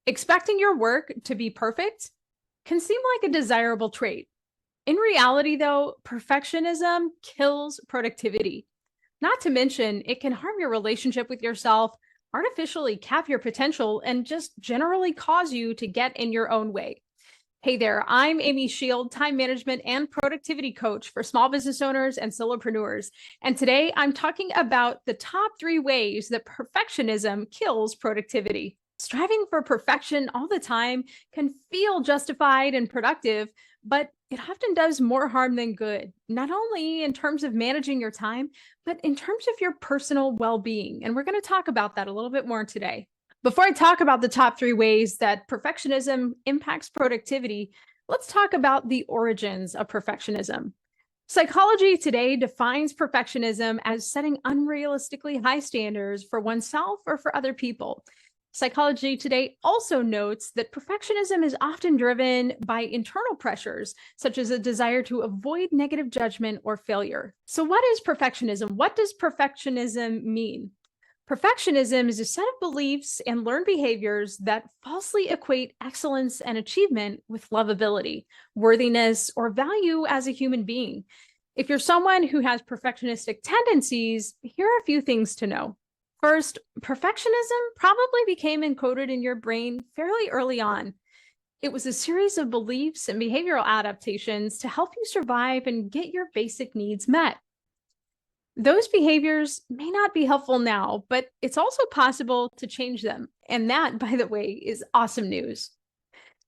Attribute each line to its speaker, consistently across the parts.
Speaker 1: Expecting your work to be perfect can seem like a desirable trait. In reality, though, perfectionism kills productivity. Not to mention, it can harm your relationship with yourself, artificially cap your potential, and just generally cause you to get in your own way. Hey there, I'm Amy Shield, time management and productivity coach for small business owners and solopreneurs. And today I'm talking about the top 3 ways that perfectionism kills productivity. Striving for perfection all the time can feel justified and productive, but it often does more harm than good, not only in terms of managing your time, but in terms of your personal well being. And we're going to talk about that a little bit more today. Before I talk about the top 3 ways that perfectionism impacts productivity, let's talk about the origins of perfectionism. Psychology today defines perfectionism as setting unrealistically high standards for oneself or for other people. Psychology today also notes that perfectionism is often driven by internal pressures, such as a desire to avoid negative judgment or failure. So, what is perfectionism? What does perfectionism mean? Perfectionism is a set of beliefs and learned behaviors that falsely equate excellence and achievement with lovability, worthiness, or value as a human being. If you're someone who has perfectionistic tendencies, here are a few things to know. First, perfectionism probably became encoded in your brain fairly early on. It was a series of beliefs and behavioral adaptations to help you survive and get your basic needs met. Those behaviors may not be helpful now, but it's also possible to change them. And that, by the way, is awesome news.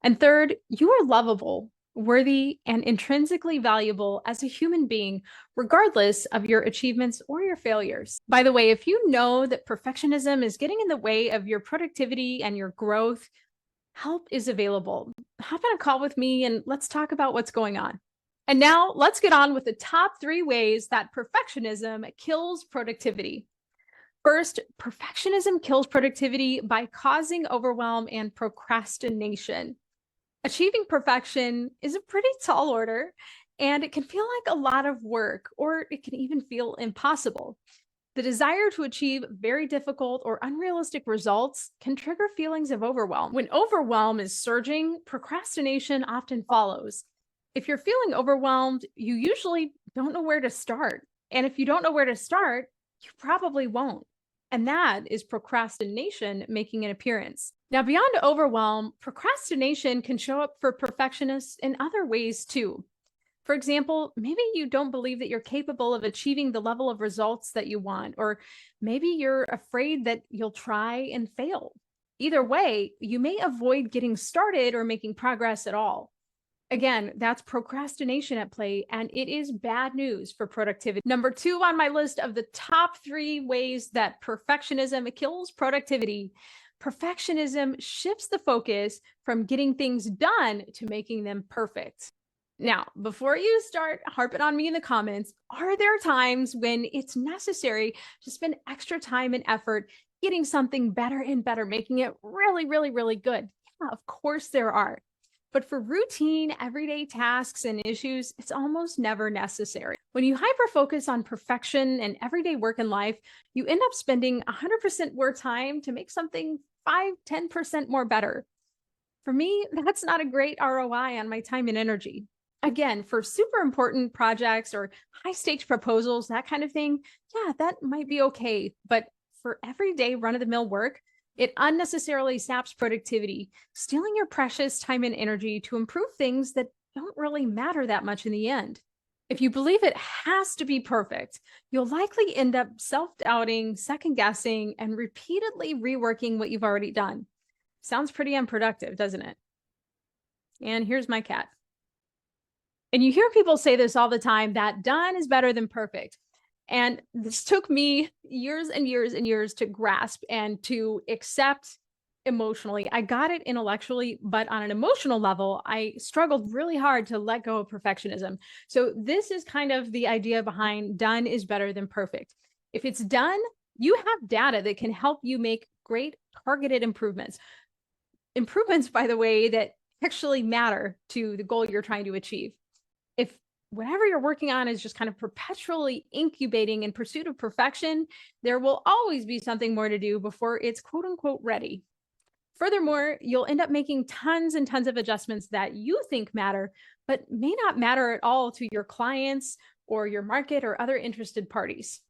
Speaker 1: And third, you are lovable, worthy, and intrinsically valuable as a human being, regardless of your achievements or your failures. By the way, if you know that perfectionism is getting in the way of your productivity and your growth, help is available. Hop on a call with me and let's talk about what's going on. And now let's get on with the top 3 ways that perfectionism kills productivity. First, perfectionism kills productivity by causing overwhelm and procrastination. Achieving perfection is a pretty tall order, and it can feel like a lot of work, or it can even feel impossible. The desire to achieve very difficult or unrealistic results can trigger feelings of overwhelm. When overwhelm is surging, procrastination often follows. If you're feeling overwhelmed, you usually don't know where to start. And if you don't know where to start, you probably won't. And that is procrastination making an appearance. Now, beyond overwhelm, procrastination can show up for perfectionists in other ways too. For example, maybe you don't believe that you're capable of achieving the level of results that you want, or maybe you're afraid that you'll try and fail. Either way, you may avoid getting started or making progress at all. Again, that's procrastination at play, and it is bad news for productivity. Number 2 on my list of the top 3 ways that perfectionism kills productivity. Perfectionism shifts the focus from getting things done to making them perfect. Now, before you start harping on me in the comments, are there times when it's necessary to spend extra time and effort getting something better and better, making it really, really, really good? Yeah, of course there are. But for routine, everyday tasks and issues, it's almost never necessary. When you hyper-focus on perfection and everyday work in life, you end up spending 100% more time to make something 5-10% more better. For me, that's not a great ROI on my time and energy. Again, for super important projects or high stakes proposals, that kind of thing, yeah, that might be okay. But for everyday run of the mill work, it unnecessarily saps productivity, stealing your precious time and energy to improve things that don't really matter that much in the end. If you believe it has to be perfect, you'll likely end up self-doubting, second-guessing, and repeatedly reworking what you've already done. Sounds pretty unproductive, doesn't it? And here's my cat. And you hear people say this all the time, that done is better than perfect. And this took me years and years and years to grasp and to accept emotionally. I got it intellectually, but on an emotional level, I struggled really hard to let go of perfectionism. So this is kind of the idea behind done is better than perfect. If it's done, you have data that can help you make great targeted improvements. Improvements, by the way, that actually matter to the goal you're trying to achieve. If whatever you're working on is just kind of perpetually incubating in pursuit of perfection, there will always be something more to do before it's quote unquote ready. Furthermore, you'll end up making tons and tons of adjustments that you think matter, but may not matter at all to your clients or your market or other interested parties.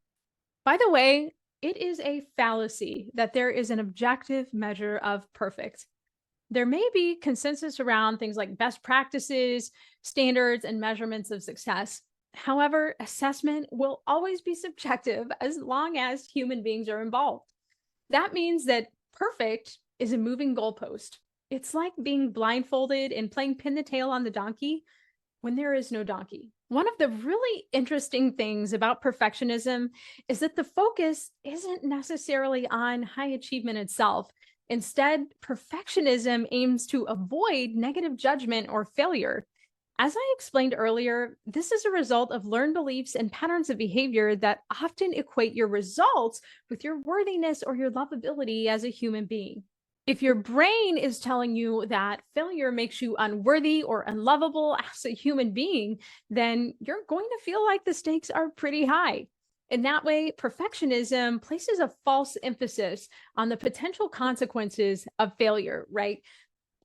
Speaker 1: By the way, it is a fallacy that there is an objective measure of perfect. There may be consensus around things like best practices, standards, and measurements of success. However, assessment will always be subjective as long as human beings are involved. That means that perfect is a moving goalpost. It's like being blindfolded and playing pin the tail on the donkey when there is no donkey. One of the really interesting things about perfectionism is that the focus isn't necessarily on high achievement itself. Instead, perfectionism aims to avoid negative judgment or failure. As I explained earlier, this is a result of learned beliefs and patterns of behavior that often equate your results with your worthiness or your lovability as a human being. If your brain is telling you that failure makes you unworthy or unlovable as a human being, then you're going to feel like the stakes are pretty high. In that way, perfectionism places a false emphasis on the potential consequences of failure, right?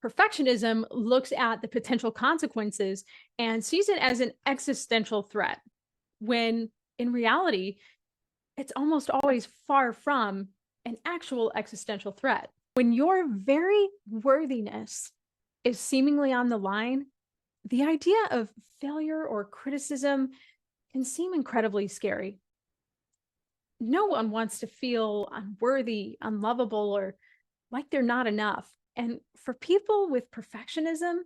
Speaker 1: Perfectionism looks at the potential consequences and sees it as an existential threat, when in reality, it's almost always far from an actual existential threat. When your very worthiness is seemingly on the line, the idea of failure or criticism can seem incredibly scary. No one wants to feel unworthy, unlovable, or like they're not enough. And for people with perfectionism,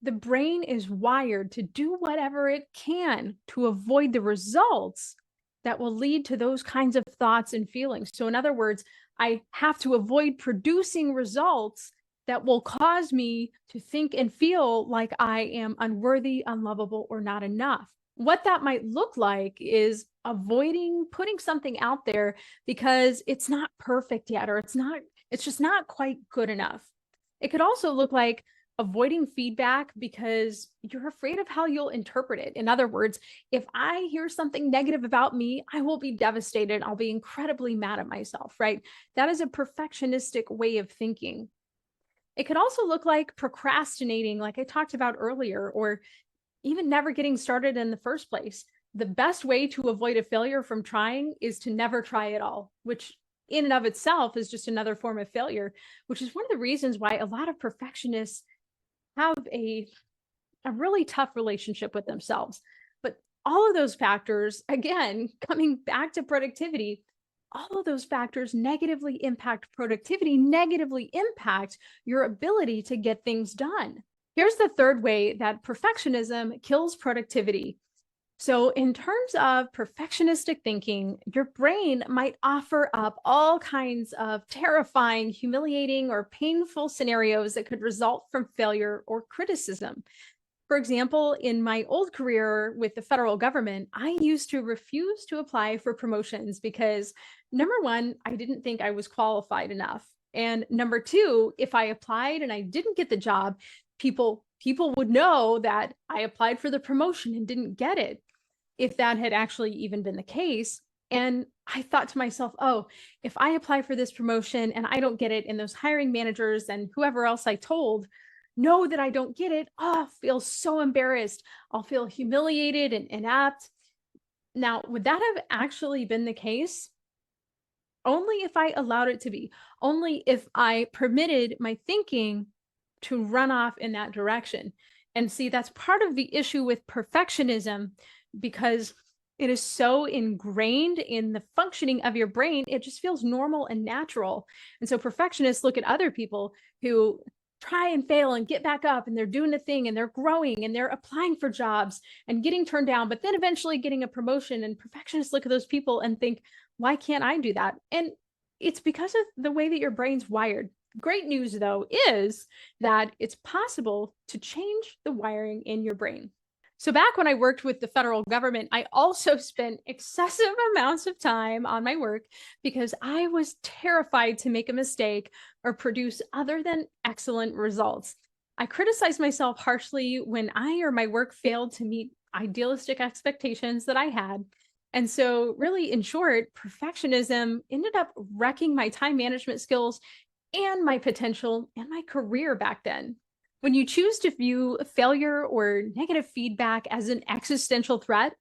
Speaker 1: the brain is wired to do whatever it can to avoid the results that will lead to those kinds of thoughts and feelings. So, in other words, I have to avoid producing results that will cause me to think and feel like I am unworthy, unlovable, or not enough. What that might look like is avoiding putting something out there because it's not perfect yet, or it's just not quite good enough. It could also look like avoiding feedback because you're afraid of how you'll interpret it. In other words, if I hear something negative about me, I will be devastated. I'll be incredibly mad at myself, right? That is a perfectionistic way of thinking. It could also look like procrastinating, like I talked about earlier, or even never getting started in the first place. The best way to avoid a failure from trying is to never try at all, which in and of itself is just another form of failure, which is one of the reasons why a lot of perfectionists have a really tough relationship with themselves. But all of those factors, again, coming back to productivity, all of those factors negatively impact productivity, negatively impact your ability to get things done. Here's the third way that perfectionism kills productivity. So, in terms of perfectionistic thinking, your brain might offer up all kinds of terrifying, humiliating, or painful scenarios that could result from failure or criticism. For example, in my old career with the federal government, I used to refuse to apply for promotions because number one, I didn't think I was qualified enough. And number two, if I applied and I didn't get the job, people would know that I applied for the promotion and didn't get it, if that had actually even been the case. And I thought to myself, oh, if I apply for this promotion and I don't get it, and those hiring managers and whoever else I told know that I don't get it, oh, I'll feel so embarrassed. I'll feel humiliated and inept. Now, would that have actually been the case? Only if I allowed it to be, only if I permitted my thinking to run off in that direction. And see, that's part of the issue with perfectionism, because it is so ingrained in the functioning of your brain, it just feels normal and natural. And so perfectionists look at other people who try and fail and get back up, and they're doing the thing and they're growing and they're applying for jobs and getting turned down, but then eventually getting a promotion. And perfectionists look at those people and think, why can't I do that? And it's because of the way that your brain's wired. Great news, though, is that it's possible to change the wiring in your brain. So back when I worked with the federal government, I also spent excessive amounts of time on my work because I was terrified to make a mistake or produce other than excellent results. I criticized myself harshly when I or my work failed to meet idealistic expectations that I had. And so really, in short, perfectionism ended up wrecking my time management skills and my potential and my career back then. When you choose to view failure or negative feedback as an existential threat,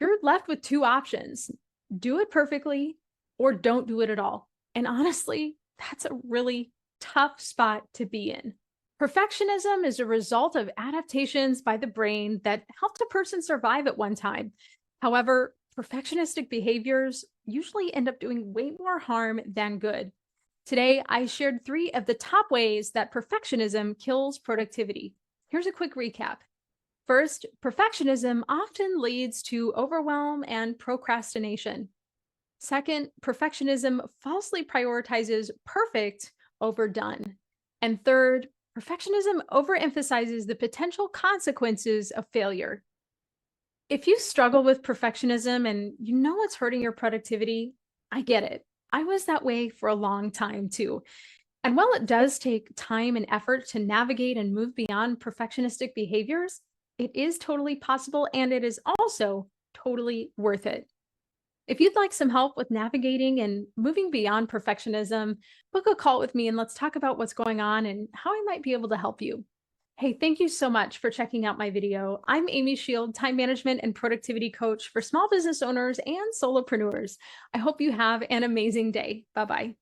Speaker 1: you're left with two options: do it perfectly or don't do it at all. And honestly, that's a really tough spot to be in. Perfectionism is a result of adaptations by the brain that helped a person survive at one time. However, perfectionistic behaviors usually end up doing way more harm than good. Today, I shared three of the top ways that perfectionism kills productivity. Here's a quick recap. First, perfectionism often leads to overwhelm and procrastination. Second, perfectionism falsely prioritizes perfect over done. And third, perfectionism overemphasizes the potential consequences of failure. If you struggle with perfectionism and you know it's hurting your productivity, I get it. I was that way for a long time too. And while it does take time and effort to navigate and move beyond perfectionistic behaviors, it is totally possible and it is also totally worth it. If you'd like some help with navigating and moving beyond perfectionism, book a call with me and let's talk about what's going on and how I might be able to help you. Hey, thank you so much for checking out my video. I'm Amy Shield, time management and productivity coach for small business owners and solopreneurs. I hope you have an amazing day. Bye bye.